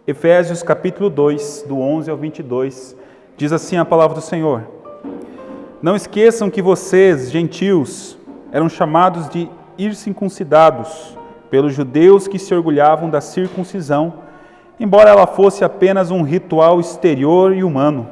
Efésios capítulo 2, do 11 ao 22, diz assim a palavra do Senhor: Não esqueçam que vocês, gentios, eram chamados de incircuncidados pelos judeus que se orgulhavam da circuncisão, embora ela fosse apenas um ritual exterior e humano.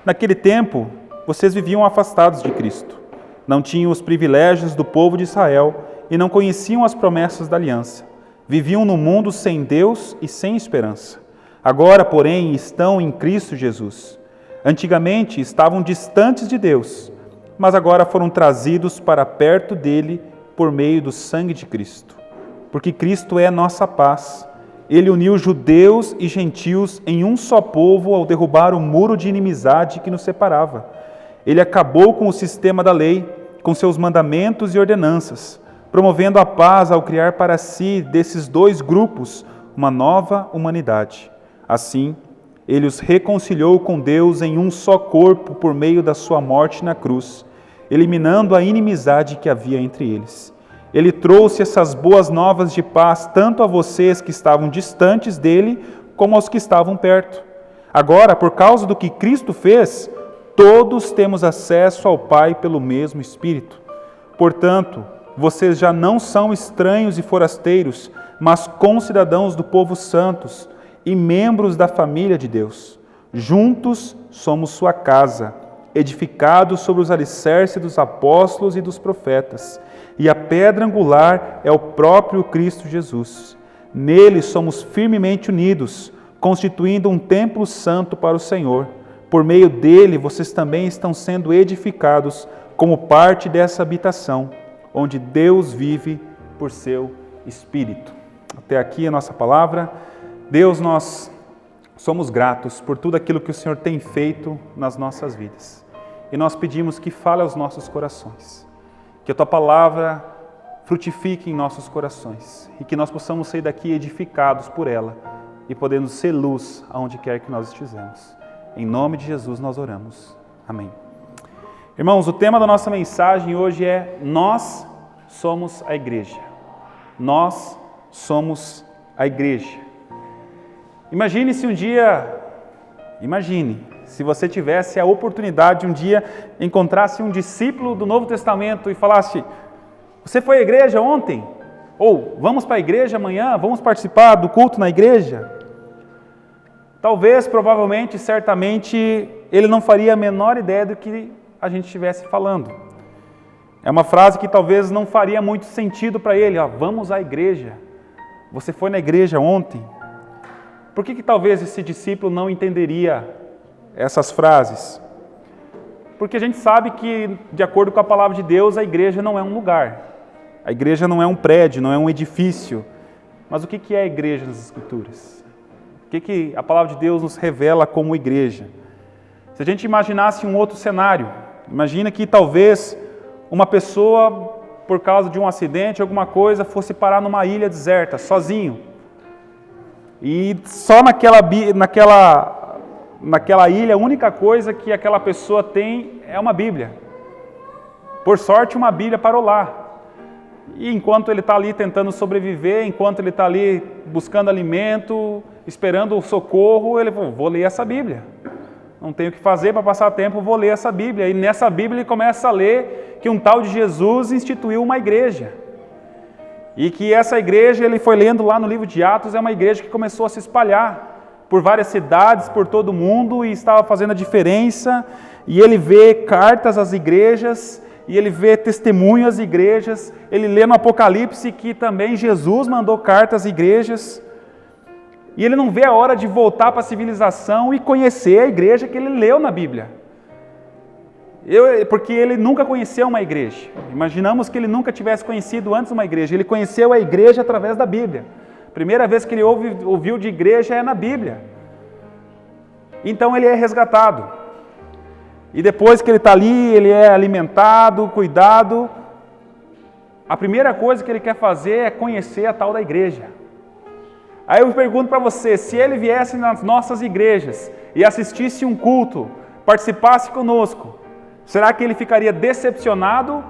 Naquele tempo, vocês viviam afastados de Cristo, não tinham os privilégios do povo de Israel e não conheciam as promessas da aliança. Viviam no mundo sem Deus e sem esperança. Agora, porém, estão em Cristo Jesus. Antigamente estavam distantes de Deus, mas agora foram trazidos para perto dele por meio do sangue de Cristo. Porque Cristo é nossa paz. Ele uniu judeus e gentios em um só povo ao derrubar o muro de inimizade que nos separava. Ele acabou com o sistema da lei, com seus mandamentos e ordenanças, promovendo a paz ao criar para si, desses dois grupos, uma nova humanidade. Assim, ele os reconciliou com Deus em um só corpo por meio da sua morte na cruz, eliminando a inimizade que havia entre eles. Ele trouxe essas boas novas de paz tanto a vocês que estavam distantes dele, como aos que estavam perto. Agora, por causa do que Cristo fez, todos temos acesso ao Pai pelo mesmo Espírito. Portanto, vocês já não são estranhos e forasteiros, mas concidadãos do povo santos e membros da família de Deus. Juntos somos sua casa, edificados sobre os alicerces dos apóstolos e dos profetas, e a pedra angular é o próprio Cristo Jesus. Nele somos firmemente unidos, constituindo um templo santo para o Senhor. Por meio dele, vocês também estão sendo edificados como parte dessa habitação, onde Deus vive por seu Espírito. Até aqui a nossa palavra. Deus, nós somos gratos por tudo aquilo que o Senhor tem feito nas nossas vidas. E nós pedimos que fale aos nossos corações, que a Tua palavra frutifique em nossos corações e que nós possamos sair daqui edificados por ela e podemos ser luz aonde quer que nós estejamos. Em nome de Jesus nós oramos. Amém. Irmãos, o tema da nossa mensagem hoje é: Nós somos a igreja. Nós somos a igreja. Imagine se você tivesse a oportunidade de um dia encontrasse um discípulo do Novo Testamento e falasse: Você foi à igreja ontem? Ou vamos para a igreja amanhã? Vamos participar do culto na igreja? Talvez, provavelmente, certamente, ele não faria a menor ideia do que a gente estivesse falando. É uma frase que talvez não faria muito sentido para ele. Vamos à igreja. Você foi na igreja ontem? Por que talvez esse discípulo não entenderia essas frases? Porque a gente sabe que, de acordo com a palavra de Deus, a igreja não é um lugar. A igreja não é um prédio, não é um edifício. Mas o que é a igreja nas Escrituras? O que a palavra de Deus nos revela como igreja? Se a gente imaginasse um outro cenário, imagina que talvez uma pessoa, por causa de um acidente, alguma coisa, fosse parar numa ilha deserta, sozinho. E só naquela ilha, a única coisa que aquela pessoa tem é uma Bíblia. Por sorte, uma Bíblia parou lá. E enquanto ele está ali tentando sobreviver, enquanto ele está ali buscando alimento, esperando o socorro, ele falou: vou ler essa Bíblia. Não tenho o que fazer para passar tempo, vou ler essa Bíblia. E nessa Bíblia ele começa a ler que um tal de Jesus instituiu uma igreja. E que essa igreja, ele foi lendo lá no livro de Atos, é uma igreja que começou a se espalhar por várias cidades, por todo o mundo, e estava fazendo a diferença. E ele vê cartas às igrejas, e ele vê testemunhos às igrejas. Ele lê no Apocalipse que também Jesus mandou cartas às igrejas. E ele não vê a hora de voltar para a civilização e conhecer a igreja que ele leu na Bíblia. Porque ele nunca conheceu uma igreja. Imaginamos que ele nunca tivesse conhecido antes uma igreja. Ele conheceu a igreja através da Bíblia. A primeira vez que ele ouviu de igreja é na Bíblia. Então ele é resgatado. E depois que ele está ali, ele é alimentado, cuidado. A primeira coisa que ele quer fazer é conhecer a tal da igreja. Aí eu pergunto para você, se ele viesse nas nossas igrejas e assistisse um culto, participasse conosco, será que ele ficaria decepcionado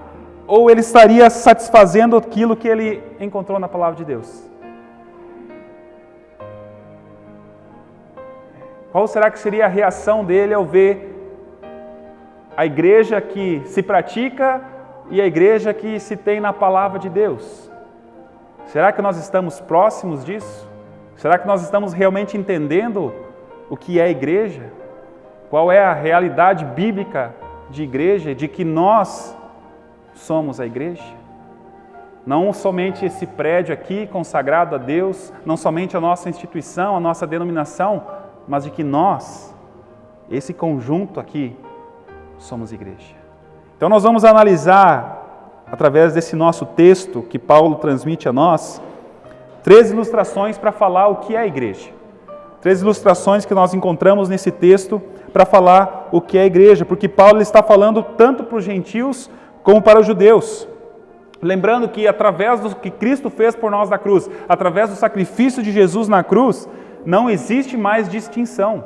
ou ele estaria satisfazendo aquilo que ele encontrou na palavra de Deus? Qual será que seria a reação dele ao ver a igreja que se pratica e a igreja que se tem na palavra de Deus? Será que nós estamos próximos disso? Será que nós estamos realmente entendendo o que é igreja? Qual é a realidade bíblica de igreja, de que nós somos a igreja? Não somente esse prédio aqui consagrado a Deus, não somente a nossa instituição, a nossa denominação, mas de que nós, esse conjunto aqui, somos igreja. Então nós vamos analisar, através desse nosso texto que Paulo transmite a nós, 3 ilustrações para falar o que é a igreja. 3 ilustrações que nós encontramos nesse texto para falar o que é a igreja, porque Paulo está falando tanto para os gentios como para os judeus. Lembrando que através do que Cristo fez por nós na cruz, através do sacrifício de Jesus na cruz, não existe mais distinção,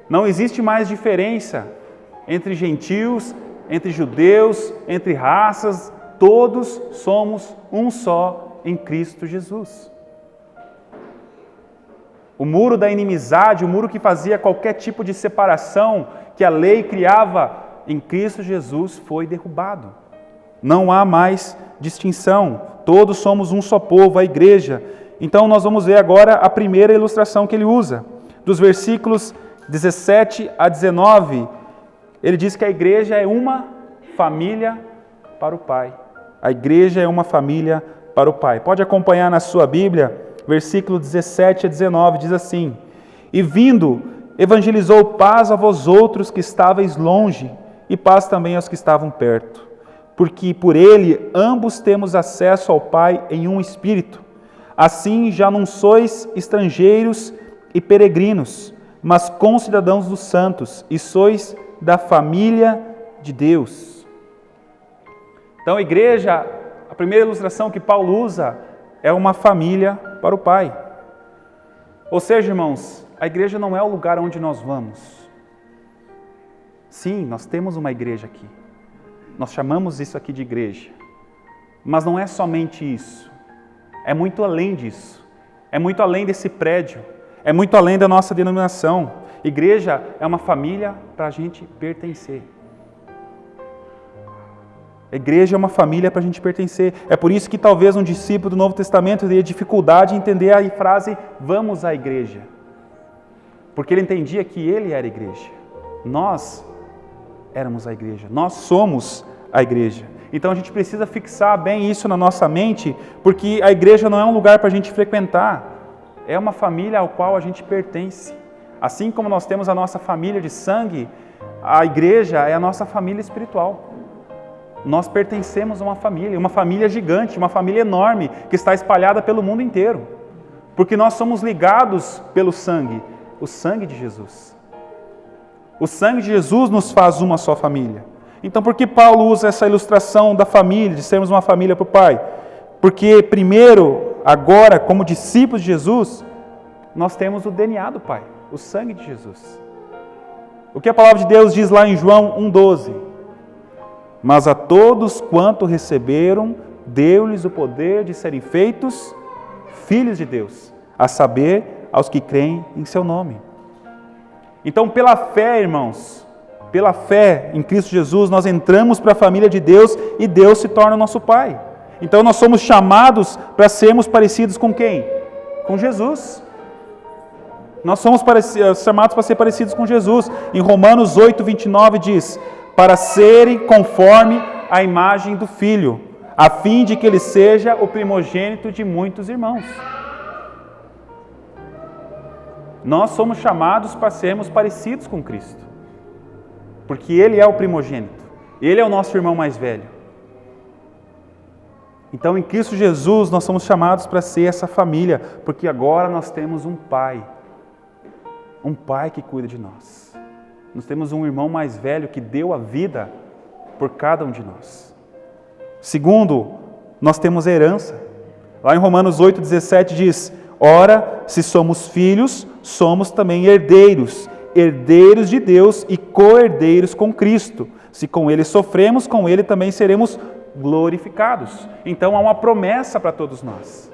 não existe mais diferença entre gentios, entre judeus, entre raças, todos somos um só em Cristo Jesus. O muro da inimizade, o muro que fazia qualquer tipo de separação que a lei criava em Cristo Jesus foi derrubado. Não há mais distinção, todos somos um só povo, a igreja. Então nós vamos ver agora a primeira ilustração que ele usa. Dos versículos 17 a 19, ele diz que a igreja é uma família para o Pai. A igreja é uma família para o Pai. Pode acompanhar na sua Bíblia, versículo 17 a 19, diz assim: E vindo, evangelizou paz a vós outros que estáveis longe, e paz também aos que estavam perto. Porque por ele ambos temos acesso ao Pai em um Espírito. Assim já não sois estrangeiros e peregrinos, mas concidadãos dos santos, e sois da família de Deus. Então a igreja, a primeira ilustração que Paulo usa, é uma família para o Pai. Ou seja, irmãos, a igreja não é o lugar onde nós vamos. Sim, nós temos uma igreja aqui. Nós chamamos isso aqui de igreja. Mas não é somente isso. É muito além disso. É muito além desse prédio. É muito além da nossa denominação. Igreja é uma família para a gente pertencer. A igreja é uma família para a gente pertencer. É por isso que talvez um discípulo do Novo Testamento teria dificuldade em entender a frase vamos à igreja. Porque ele entendia que ele era a igreja. Nós éramos a igreja. Nós somos a igreja. Então a gente precisa fixar bem isso na nossa mente, porque a igreja não é um lugar para a gente frequentar. É uma família ao qual a gente pertence. Assim como nós temos a nossa família de sangue, a igreja é a nossa família espiritual. Nós pertencemos a uma família gigante, uma família enorme, que está espalhada pelo mundo inteiro. Porque nós somos ligados pelo sangue, o sangue de Jesus. O sangue de Jesus nos faz uma só família. Então por que Paulo usa essa ilustração da família, de sermos uma família para o Pai? Porque primeiro, agora, como discípulos de Jesus, nós temos o DNA do Pai, o sangue de Jesus. O que a palavra de Deus diz lá em João 1,12? Mas a todos quanto receberam, deu-lhes o poder de serem feitos filhos de Deus, a saber, aos que creem em seu nome. Então, pela fé, irmãos, pela fé em Cristo Jesus, nós entramos para a família de Deus e Deus se torna o nosso Pai. Então, nós somos chamados para sermos parecidos com quem? Com Jesus. Nós somos chamados para ser parecidos com Jesus. Em Romanos 8:29 diz: para serem conforme a imagem do Filho, a fim de que ele seja o primogênito de muitos irmãos. Nós somos chamados para sermos parecidos com Cristo, porque Ele é o primogênito, Ele é o nosso irmão mais velho. Então, em Cristo Jesus, nós somos chamados para ser essa família, porque agora nós temos um Pai que cuida de nós. Nós temos um irmão mais velho que deu a vida por cada um de nós. Segundo, nós temos herança. Lá em Romanos 8,17 diz: ora, se somos filhos, somos também herdeiros, herdeiros de Deus e co-herdeiros com Cristo. Se com Ele sofremos, com Ele também seremos glorificados. Então há uma promessa para todos nós.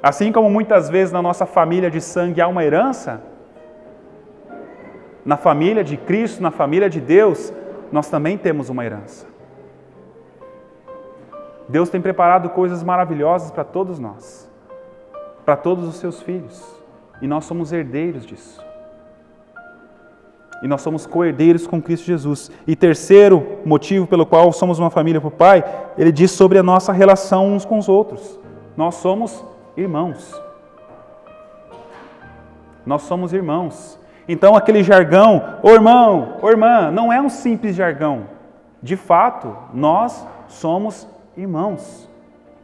Assim como muitas vezes na nossa família de sangue há uma herança, na família de Cristo, na família de Deus, nós também temos uma herança. Deus tem preparado coisas maravilhosas para todos nós, para todos os seus filhos, e nós somos herdeiros disso. E nós somos co-herdeiros com Cristo Jesus. E terceiro motivo pelo qual somos uma família para o Pai, ele diz sobre a nossa relação uns com os outros. Nós somos irmãos. Nós somos irmãos. Então aquele jargão, ô irmão, ô irmã, não é um simples jargão. De fato, nós somos irmãos.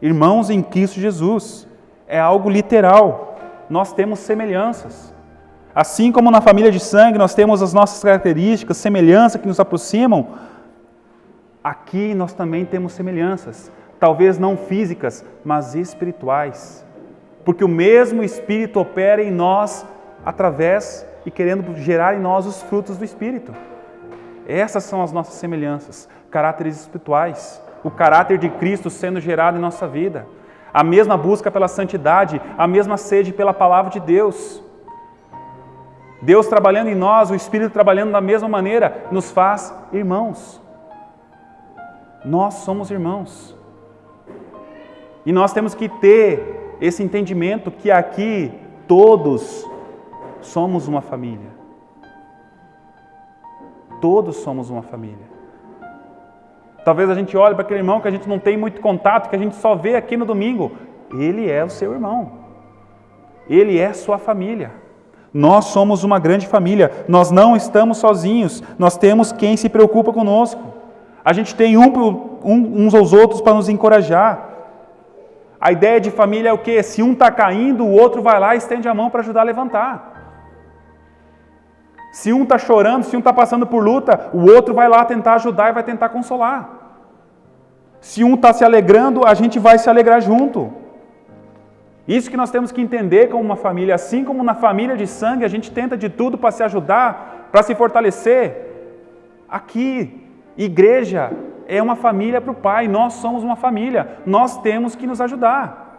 Irmãos em Cristo Jesus. É algo literal. Nós temos semelhanças. Assim como na família de sangue nós temos as nossas características, semelhanças que nos aproximam, aqui nós também temos semelhanças. Talvez não físicas, mas espirituais. Porque o mesmo Espírito opera em nós através e querendo gerar em nós os frutos do Espírito. Essas são as nossas semelhanças, caráteres espirituais. O caráter de Cristo sendo gerado em nossa vida. A mesma busca pela santidade, a mesma sede pela palavra de Deus. Deus trabalhando em nós, o Espírito trabalhando da mesma maneira, nos faz irmãos. Nós somos irmãos. E nós temos que ter esse entendimento que aqui todos somos uma família. Todos somos uma família. Talvez a gente olhe para aquele irmão que a gente não tem muito contato, que a gente só vê aqui no domingo. Ele é o seu irmão. Ele é sua família. Nós somos uma grande família. Nós não estamos sozinhos. Nós temos quem se preocupa conosco. A gente tem uns aos outros para nos encorajar. A ideia de família é o quê? Se um está caindo, o outro vai lá e estende a mão para ajudar a levantar. Se um está chorando, se um está passando por luta, o outro vai lá tentar ajudar e vai tentar consolar. Se um está se alegrando, a gente vai se alegrar junto. Isso que nós temos que entender como uma família. Assim como na família de sangue, a gente tenta de tudo para se ajudar, para se fortalecer. Aqui, igreja é uma família para o Pai. Nós somos uma família. Nós temos que nos ajudar.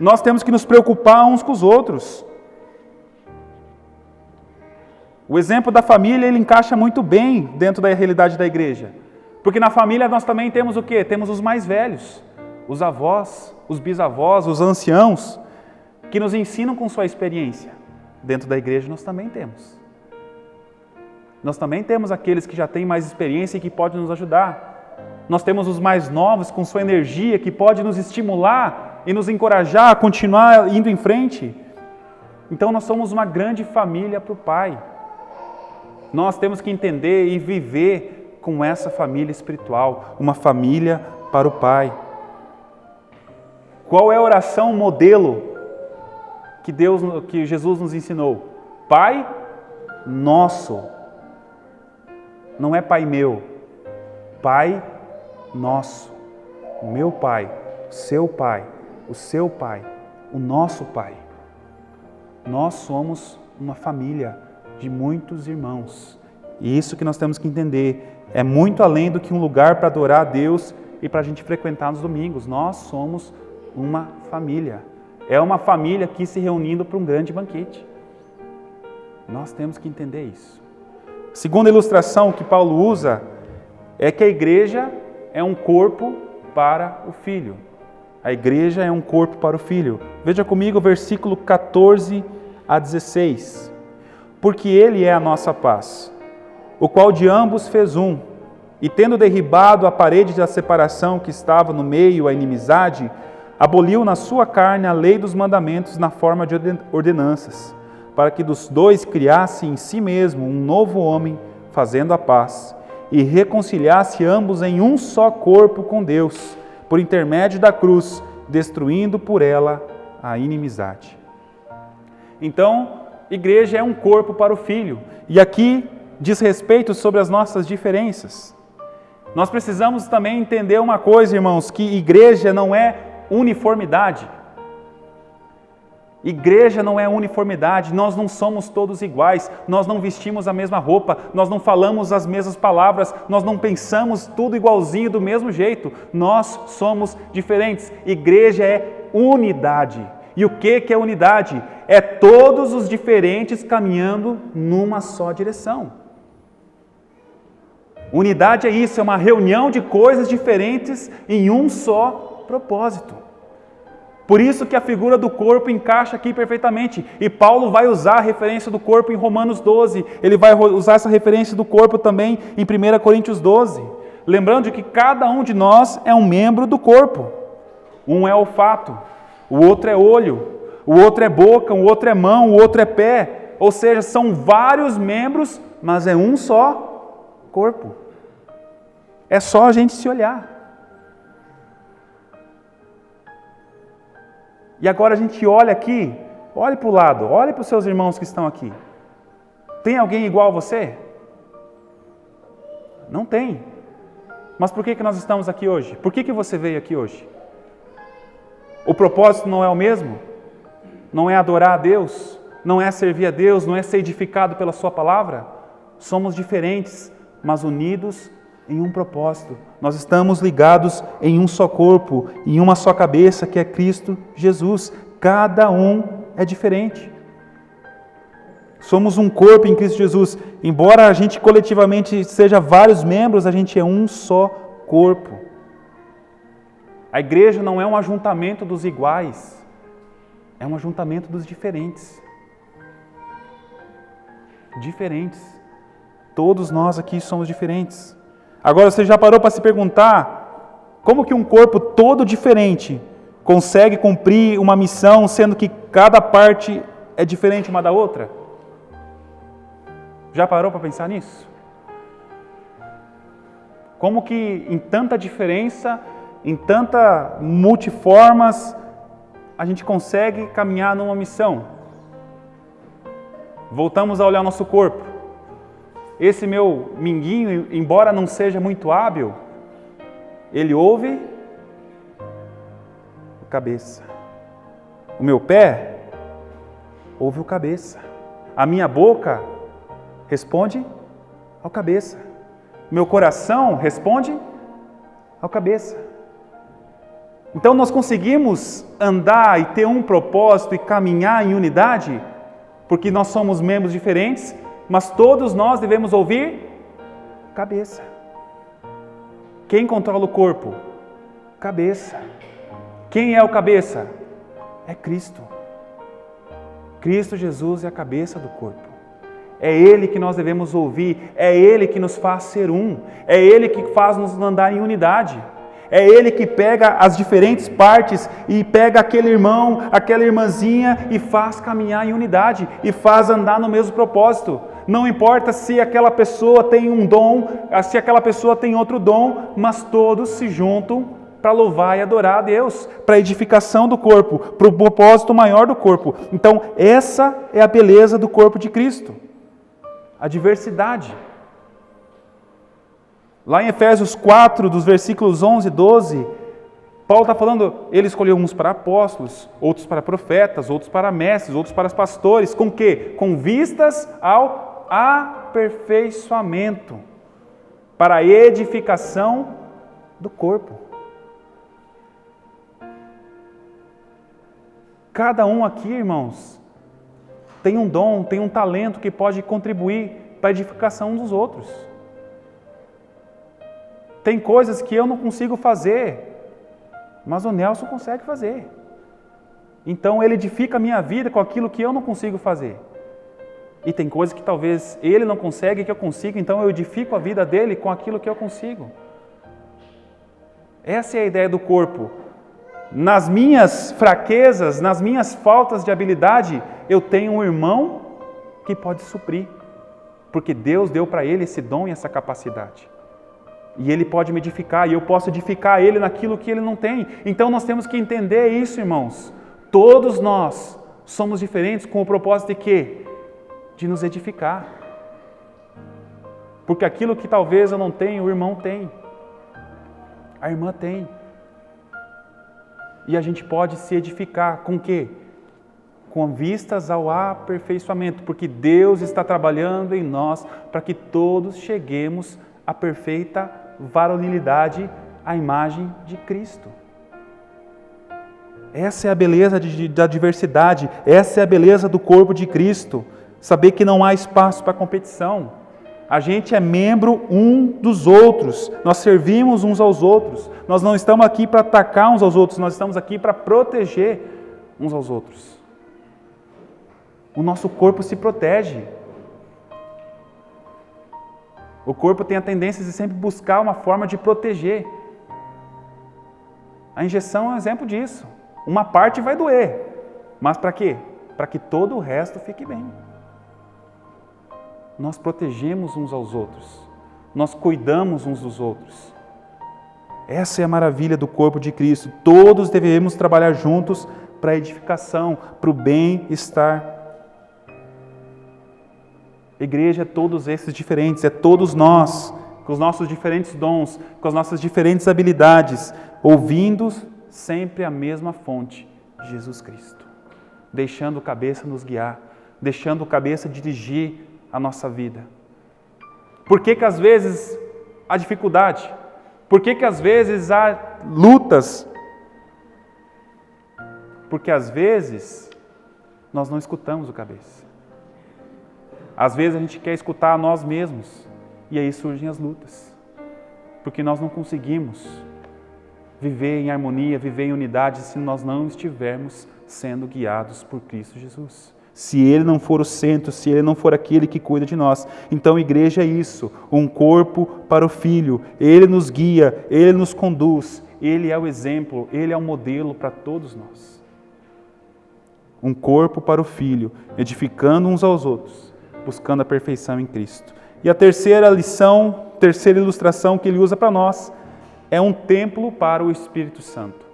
Nós temos que nos preocupar uns com os outros. O exemplo da família, ele encaixa muito bem dentro da realidade da igreja. Porque na família nós também temos o quê? Temos os mais velhos, os avós, os bisavós, os anciãos, que nos ensinam com sua experiência. Dentro da igreja nós também temos. Nós também temos aqueles que já têm mais experiência e que podem nos ajudar. Nós temos os mais novos com sua energia que pode nos estimular e nos encorajar a continuar indo em frente. Então nós somos uma grande família para o Pai. Nós temos que entender e viver com essa família espiritual, uma família para o Pai. Qual é a oração modelo que Jesus nos ensinou? Pai nosso. Não é Pai meu. Pai nosso. O meu Pai, o seu Pai, o seu Pai, o nosso Pai. Nós somos uma família de muitos irmãos. E isso que nós temos que entender. É muito além do que um lugar para adorar a Deus e para a gente frequentar nos domingos. Nós somos uma família. É uma família aqui se reunindo para um grande banquete. Nós temos que entender isso. A segunda ilustração que Paulo usa é que a igreja é um corpo para o Filho. A igreja é um corpo para o Filho. Veja comigo o versículo 14 a 16. Porque Ele é a nossa paz, o qual de ambos fez um, e tendo derribado a parede da separação que estava no meio, a inimizade, aboliu na sua carne a lei dos mandamentos na forma de ordenanças, para que dos dois criasse em si mesmo um novo homem, fazendo a paz, e reconciliasse ambos em um só corpo com Deus, por intermédio da cruz, destruindo por ela a inimizade. Então, igreja é um corpo para o Filho. E aqui diz respeito sobre as nossas diferenças. Nós precisamos também entender uma coisa, irmãos, que igreja não é uniformidade. Igreja não é uniformidade, nós não somos todos iguais, nós não vestimos a mesma roupa, nós não falamos as mesmas palavras, nós não pensamos tudo igualzinho do mesmo jeito, nós somos diferentes. Igreja é unidade. E o que é unidade? é todos os diferentes caminhando numa só direção. Unidade é isso, é uma reunião de coisas diferentes em um só propósito. Por isso que a figura do corpo encaixa aqui perfeitamente. E Paulo vai usar a referência do corpo em Romanos 12. Ele vai usar essa referência do corpo também em 1 Coríntios 12. Lembrando de que cada um de nós é um membro do corpo. Um é olfato, o outro é olho, o outro é boca, o outro é mão, o outro é pé. Ou seja, são vários membros, mas é um só corpo. É só a gente se olhar. E agora a gente olha aqui, olhe para o lado, olhe para os seus irmãos que estão aqui. Tem alguém igual a você? Não tem. Mas por que nós estamos aqui hoje? Por que você veio aqui hoje? O propósito não é o mesmo? Não é adorar a Deus? Não é servir a Deus? Não é ser edificado pela sua palavra? Somos diferentes, mas unidos em um propósito. Nós estamos ligados em um só corpo, em uma só cabeça, que é Cristo Jesus. Cada um é diferente. Somos um corpo em Cristo Jesus. Embora a gente coletivamente seja vários membros, a gente é um só corpo. A igreja não é um ajuntamento dos iguais, é um ajuntamento dos diferentes. Diferentes. Todos nós aqui somos diferentes. Agora, você já parou para se perguntar como que um corpo todo diferente consegue cumprir uma missão, sendo que cada parte é diferente uma da outra? Já parou para pensar nisso? Como que em tanta diferença, em tanta multiformas, a gente consegue caminhar numa missão? Voltamos a olhar nosso corpo. Esse meu minguinho, embora não seja muito hábil, ele ouve o cabeça. O meu pé ouve o cabeça. A minha boca responde ao cabeça. Meu coração responde ao cabeça. Então nós conseguimos andar e ter um propósito e caminhar em unidade, porque nós somos membros diferentes, mas todos nós devemos ouvir cabeça. Quem controla o corpo? Cabeça. Quem é o cabeça? É Cristo. Cristo Jesus é a cabeça do corpo. É Ele que nós devemos ouvir, é Ele que nos faz ser um, é Ele que faz nos andar em unidade. É Ele que pega as diferentes partes e pega aquele irmão, aquela irmãzinha e faz caminhar em unidade e faz andar no mesmo propósito. Não importa se aquela pessoa tem um dom, se aquela pessoa tem outro dom, mas todos se juntam para louvar e adorar a Deus, para a edificação do corpo, para o propósito maior do corpo. Então, essa é a beleza do corpo de Cristo. A diversidade. Lá em Efésios 4, dos versículos 11 e 12, Paulo está falando, ele escolheu uns para apóstolos, outros para profetas, outros para mestres, outros para pastores. Com quê? Com vistas ao aperfeiçoamento, para a edificação do corpo. Cada um aqui, irmãos, tem um dom, tem um talento que pode contribuir para a edificação dos outros. Tem coisas que eu não consigo fazer, mas o Nelson consegue fazer. Então ele edifica a minha vida com aquilo que eu não consigo fazer. E tem coisas que talvez ele não consegue que eu consigo, então eu edifico a vida dele com aquilo que eu consigo. Essa é a ideia do corpo. Nas minhas fraquezas, nas minhas faltas de habilidade, eu tenho um irmão que pode suprir. Porque Deus deu para ele esse dom e essa capacidade. E ele pode me edificar, e eu posso edificar ele naquilo que ele não tem. Então nós temos que entender isso, irmãos. Todos nós somos diferentes com o propósito de quê? De nos edificar. Porque aquilo que talvez eu não tenha, o irmão tem. A irmã tem. E a gente pode se edificar com o quê? Com vistas ao aperfeiçoamento. Porque Deus está trabalhando em nós para que todos cheguemos à perfeita varonilidade, à imagem de Cristo. Essa é a beleza da diversidade, essa é a beleza do corpo de Cristo. Saber que não há espaço para competição. A gente é membro um dos outros, nós servimos uns aos outros. Nós não estamos aqui para atacar uns aos outros, nós estamos aqui para proteger uns aos outros. O nosso corpo se protege. O corpo tem a tendência de sempre buscar uma forma de proteger. A injeção é um exemplo disso. Uma parte vai doer, mas para quê? Para que todo o resto fique bem. Nós protegemos uns aos outros, nós cuidamos uns dos outros. Essa é a maravilha do corpo de Cristo. Todos devemos trabalhar juntos para a edificação, para o bem-estar. Igreja é todos esses diferentes, é todos nós, com os nossos diferentes dons, com as nossas diferentes habilidades, ouvindo sempre a mesma fonte, Jesus Cristo. Deixando o cabeça nos guiar, deixando o cabeça dirigir a nossa vida. Por que que às vezes há dificuldade? Por que que às vezes há lutas? Porque às vezes nós não escutamos o cabeça. Às vezes a gente quer escutar a nós mesmos e aí surgem as lutas. Porque nós não conseguimos viver em harmonia, viver em unidade se nós não estivermos sendo guiados por Cristo Jesus. Se Ele não for o centro, se Ele não for aquele que cuida de nós. Então, igreja é isso, um corpo para o Filho. Ele nos guia, Ele nos conduz, Ele é o exemplo, Ele é o modelo para todos nós. Um corpo para o Filho, edificando uns aos outros, buscando a perfeição em Cristo. E a terceira lição, terceira ilustração que Ele usa para nós, é um templo para o Espírito Santo.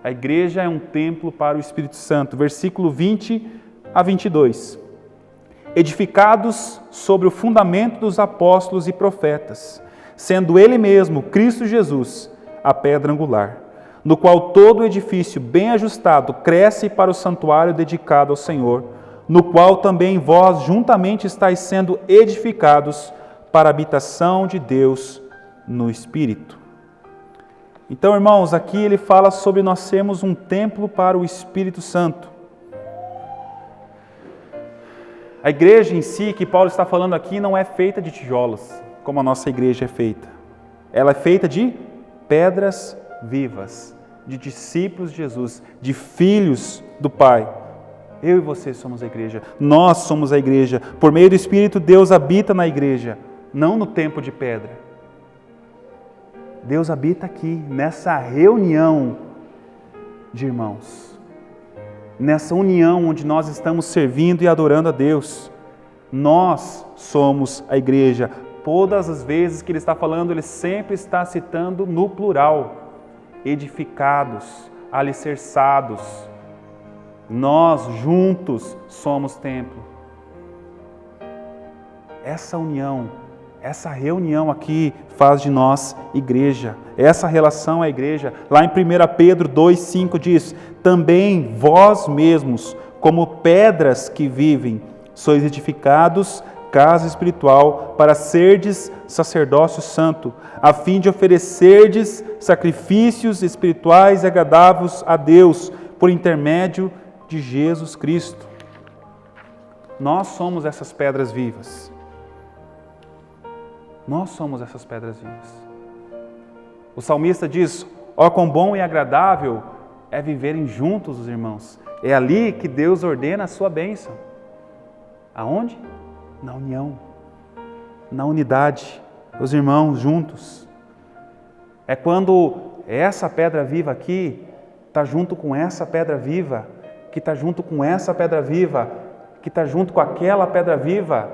A igreja é um templo para o Espírito Santo. Versículo 20 a 22. Edificados sobre o fundamento dos apóstolos e profetas, sendo Ele mesmo, Cristo Jesus, a pedra angular, no qual todo o edifício bem ajustado cresce para o santuário dedicado ao Senhor, no qual também vós juntamente estáis sendo edificados para a habitação de Deus no Espírito. Então, irmãos, aqui ele fala sobre nós sermos um templo para o Espírito Santo. A igreja em si, que Paulo está falando aqui, não é feita de tijolos, como a nossa igreja é feita. Ela é feita de pedras vivas, de discípulos de Jesus, de filhos do Pai. Eu e você somos a igreja, nós somos a igreja. Por meio do Espírito, Deus habita na igreja, não no templo de pedra. Deus habita aqui, nessa reunião de irmãos. Nessa união onde nós estamos servindo e adorando a Deus. Nós somos a igreja. Todas as vezes que ele está falando, ele sempre está citando no plural. Edificados, alicerçados. Nós juntos somos templo. Essa união, essa reunião aqui faz de nós igreja. Essa relação é a igreja. Lá em 1 Pedro 2,5 diz: também vós mesmos, como pedras que vivem, sois edificados casa espiritual para serdes sacerdócio santo, a fim de oferecerdes sacrifícios espirituais e agradáveis a Deus, por intermédio de Jesus Cristo. Nós somos essas pedras vivas. Nós somos essas pedras vivas. O salmista diz: ó, quão bom e agradável é viverem juntos os irmãos. É ali que Deus ordena a sua bênção. Aonde? Na união, na unidade, os irmãos juntos. É quando essa pedra viva aqui está junto com essa pedra viva, que está junto com essa pedra viva, que está junto com aquela pedra viva,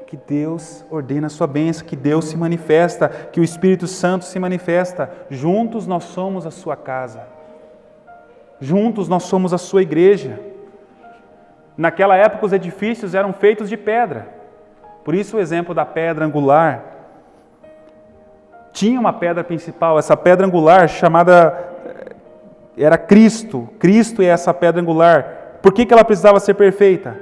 que Deus ordena a sua bênção, que Deus se manifesta, que o Espírito Santo se manifesta. Juntos nós somos a sua casa. Juntos nós somos a sua igreja. Naquela época os edifícios eram feitos de pedra. Por isso o exemplo da pedra angular. Tinha uma pedra principal, essa pedra angular chamada era Cristo. Cristo é essa pedra angular. Por que ela precisava ser perfeita?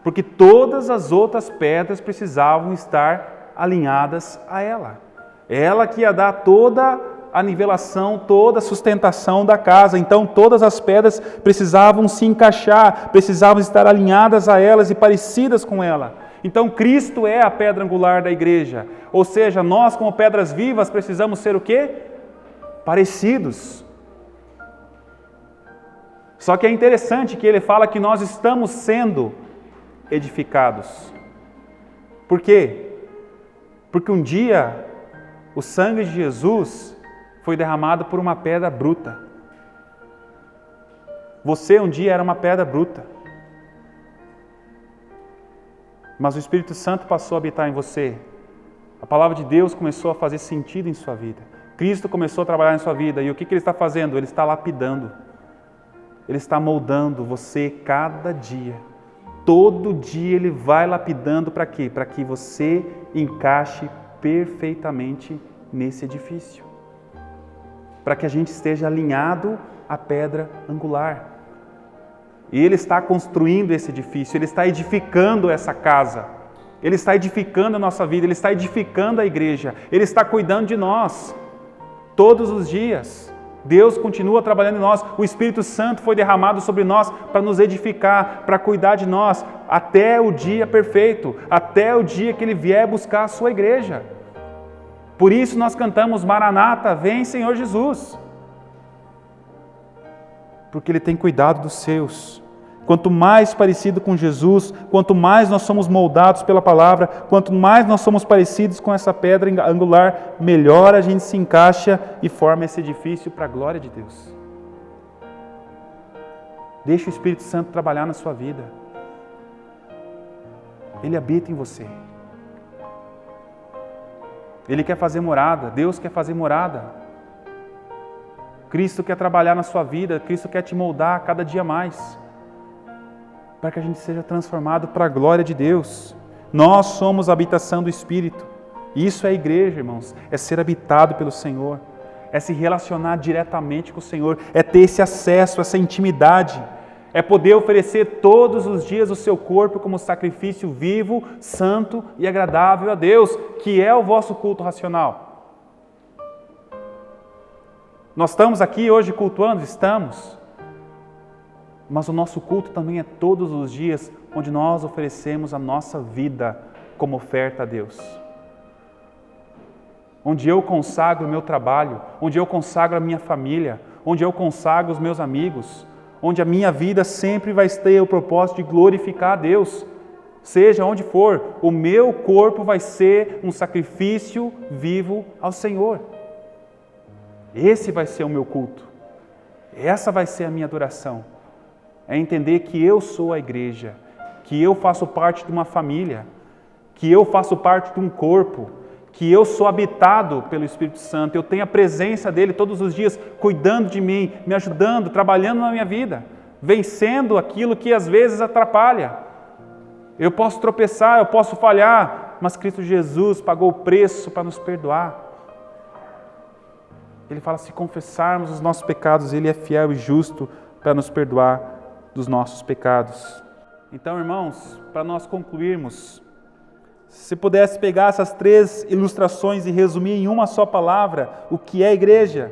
Porque todas as outras pedras precisavam estar alinhadas a ela. Ela que ia dar toda a nivelação, toda a sustentação da casa. Então todas as pedras precisavam se encaixar, precisavam estar alinhadas a elas e parecidas com ela. Então Cristo é a pedra angular da igreja. Ou seja, nós como pedras vivas precisamos ser o quê? Parecidos. Só que é interessante que ele fala que nós estamos sendo edificados. Por quê? Porque um dia o sangue de Jesus foi derramado por uma pedra bruta. Você um dia era uma pedra bruta. Mas o Espírito Santo passou a habitar em você. A palavra de Deus começou a fazer sentido em sua vida. Cristo começou a trabalhar em sua vida. E o que ele está fazendo? Ele está lapidando. Ele está moldando você cada dia. Todo dia Ele vai lapidando para quê? Para que você encaixe perfeitamente nesse edifício. Para que a gente esteja alinhado à pedra angular. E Ele está construindo esse edifício, Ele está edificando essa casa. Ele está edificando a nossa vida, Ele está edificando a igreja. Ele está cuidando de nós todos os dias. Deus continua trabalhando em nós. O Espírito Santo foi derramado sobre nós para nos edificar, para cuidar de nós, até o dia perfeito, até o dia que Ele vier buscar a sua igreja. Por isso nós cantamos Maranata, vem Senhor Jesus. Porque Ele tem cuidado dos seus. Quanto mais parecido com Jesus, quanto mais nós somos moldados pela palavra, quanto mais nós somos parecidos com essa pedra angular, melhor a gente se encaixa e forma esse edifício para a glória de Deus. Deixa o Espírito Santo trabalhar na sua vida. Ele habita em você. Ele quer fazer morada, Deus quer fazer morada. Cristo quer trabalhar na sua vida, Cristo quer te moldar cada dia mais, para que a gente seja transformado para a glória de Deus. Nós somos a habitação do Espírito. Isso é a igreja, irmãos, é ser habitado pelo Senhor, é se relacionar diretamente com o Senhor, é ter esse acesso, essa intimidade, é poder oferecer todos os dias o seu corpo como sacrifício vivo, santo e agradável a Deus, que é o vosso culto racional. Nós estamos aqui hoje cultuando? Estamos. Mas o nosso culto também é todos os dias, onde nós oferecemos a nossa vida como oferta a Deus. Onde eu consagro o meu trabalho, onde eu consagro a minha família, onde eu consagro os meus amigos, onde a minha vida sempre vai ter o propósito de glorificar a Deus. Seja onde for, o meu corpo vai ser um sacrifício vivo ao Senhor. Esse vai ser o meu culto. Essa vai ser a minha adoração. É entender que eu sou a igreja, que eu faço parte de uma família, que eu faço parte de um corpo, que eu sou habitado pelo Espírito Santo, eu tenho a presença dEle todos os dias, cuidando de mim, me ajudando, trabalhando na minha vida, vencendo aquilo que às vezes atrapalha. Eu posso tropeçar, eu posso falhar, mas Cristo Jesus pagou o preço para nos perdoar. Ele fala, se confessarmos os nossos pecados, Ele é fiel e justo para nos perdoar dos nossos pecados. Então, irmãos, para nós concluirmos, se pudesse pegar essas 3 ilustrações e resumir em uma só palavra, o que é igreja?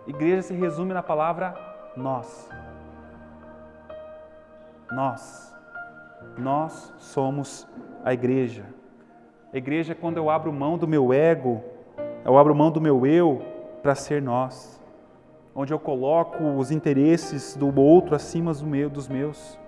Igreja se resume na palavra nós. Nós somos a igreja. A igreja é quando eu abro mão do meu ego, eu abro mão do meu eu para ser nós. Onde eu coloco os interesses do outro acima dos meus.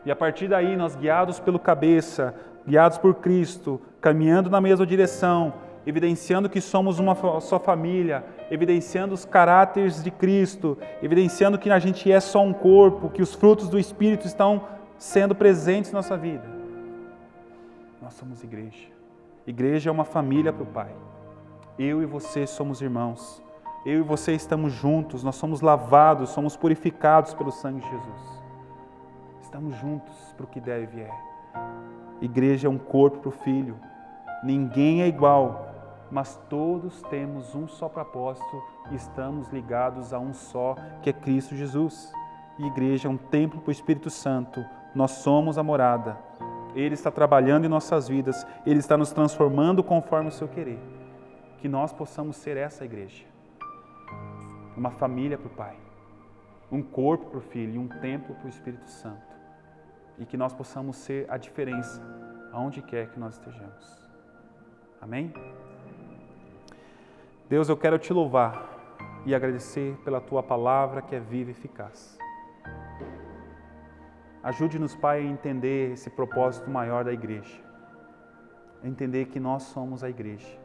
E a partir daí, nós guiados pelo cabeça, guiados por Cristo, caminhando na mesma direção, evidenciando que somos uma só família, evidenciando os caráteres de Cristo, evidenciando que a gente é só um corpo, que os frutos do Espírito estão sendo presentes na nossa vida. Nós somos igreja. Igreja é uma família para o Pai. Eu e você somos irmãos. Eu e você estamos juntos, nós somos lavados, somos purificados pelo sangue de Jesus. Estamos juntos para o que deve e vier. Igreja é um corpo para o Filho. Ninguém é igual, mas todos temos um só propósito e estamos ligados a um só, que é Cristo Jesus. E igreja é um templo para o Espírito Santo. Nós somos a morada. Ele está trabalhando em nossas vidas. Ele está nos transformando conforme o seu querer. Que nós possamos ser essa igreja. uma família para o Pai, um corpo para o Filho e um templo para o Espírito Santo. E que nós possamos ser a diferença aonde quer que nós estejamos. Amém? Deus, eu quero te louvar e agradecer pela Tua palavra que é viva e eficaz. Ajude-nos, Pai, a entender esse propósito maior da igreja. A entender que nós somos a igreja.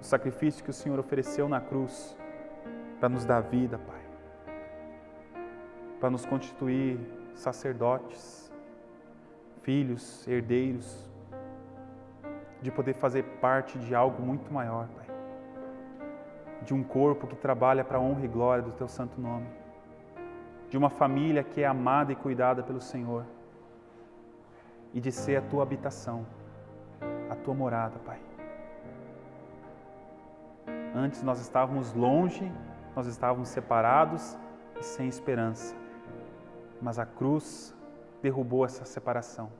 O sacrifício que o Senhor ofereceu na cruz para nos dar vida, Pai. Para nos constituir sacerdotes, filhos, herdeiros, de poder fazer parte de algo muito maior, Pai. De um corpo que trabalha para a honra e glória do Teu santo nome. De uma família que é amada e cuidada pelo Senhor. E de ser a Tua habitação, a Tua morada, Pai. Antes nós estávamos longe, nós estávamos separados e sem esperança. Mas a cruz derrubou essa separação.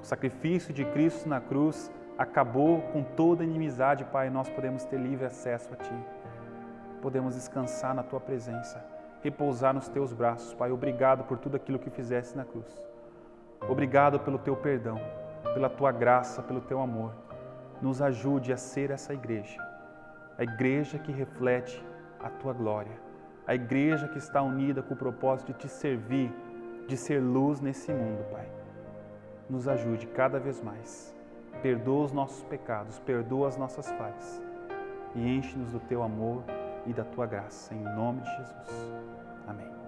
O sacrifício de Cristo na cruz acabou com toda inimizade, Pai. Nós podemos ter livre acesso a Ti. Podemos descansar na Tua presença, repousar nos Teus braços, Pai. Obrigado por tudo aquilo que fizeste na cruz. Obrigado pelo Teu perdão, pela Tua graça, pelo Teu amor. Nos ajude a ser essa igreja. A igreja que reflete a Tua glória. A igreja que está unida com o propósito de Te servir, de ser luz nesse mundo, Pai. Nos ajude cada vez mais. Perdoa os nossos pecados, perdoa as nossas falhas. E enche-nos do Teu amor e da Tua graça. Em nome de Jesus. Amém.